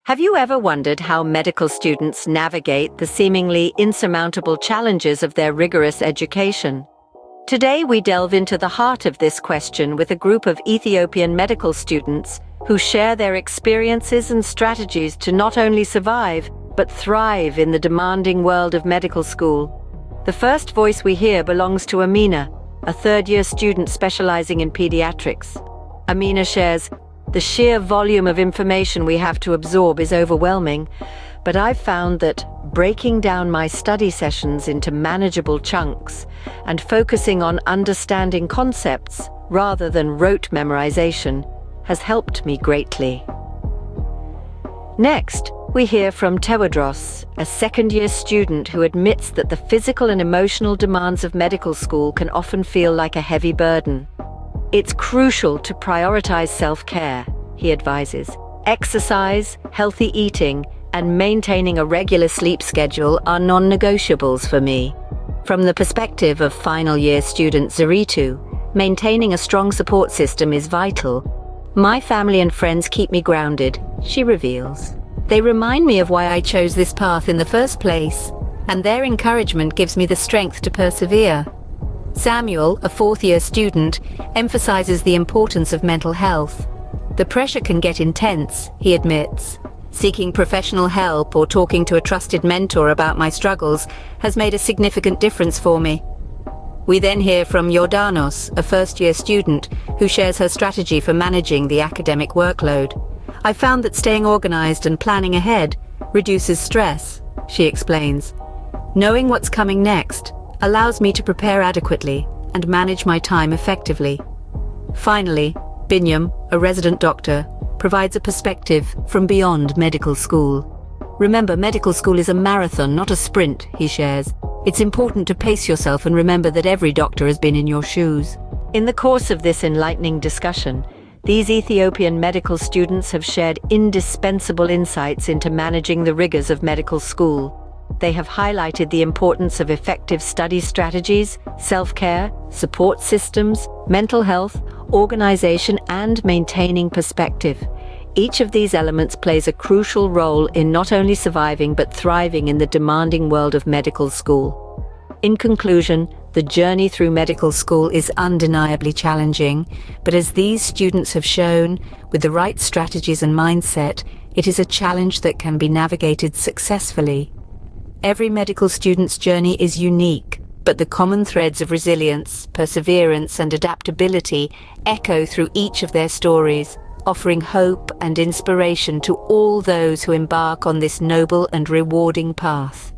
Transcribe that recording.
Have you ever wondered how medical students navigate the seemingly insurmountable challenges of their rigorous education? Today we delve into the heart of this question with a group of Ethiopian medical students who share their experiences and strategies to not only survive, but thrive in the demanding world of medical school. The first voice we hear belongs to Amina, a third-year student specializing in pediatrics. Amina shares, "The sheer volume of information we have to absorb is overwhelming, but I've found that breaking down my study sessions into manageable chunks and focusing on understanding concepts rather than rote memorization has helped me greatly." Next, we hear from Tewodros, a second-year student who admits that the physical and emotional demands of medical school can often feel like a heavy burden. It's crucial to prioritize self-care, he advises. Exercise, healthy eating, and maintaining a regular sleep schedule are non-negotiables for me. From the perspective of final-year student Zaritu, maintaining a strong support system is vital. My family and friends keep me grounded, she reveals. They remind me of why I chose this path in the first place, and their encouragement gives me the strength to persevere. Samuel, a fourth-year student, emphasizes the importance of mental health. The pressure can get intense, he admits. Seeking professional help or talking to a trusted mentor about my struggles has made a significant difference for me. We then hear from Yordanos, a first-year student, who shares her strategy for managing the academic workload. "I found that staying organized and planning ahead reduces stress," she explains. "Knowing what's coming next allows me to prepare adequately and manage my time effectively." Finally, Binyam, a resident doctor, provides a perspective from beyond medical school. "Remember, medical school is a marathon, not a sprint," he shares. "It's important to pace yourself and remember that every doctor has been in your shoes." In the course of this enlightening discussion, these Ethiopian medical students have shared indispensable insights into managing the rigors of medical school. They have highlighted the importance of effective study strategies, self-care, support systems, mental health, organization, and maintaining perspective. Each of these elements plays a crucial role in not only surviving but thriving in the demanding world of medical school. In conclusion, the journey through medical school is undeniably challenging, but as these students have shown, with the right strategies and mindset, it is a challenge that can be navigated successfully. Every medical student's journey is unique, but the common threads of resilience, perseverance, and adaptability echo through each of their stories, offering hope and inspiration to all those who embark on this noble and rewarding path.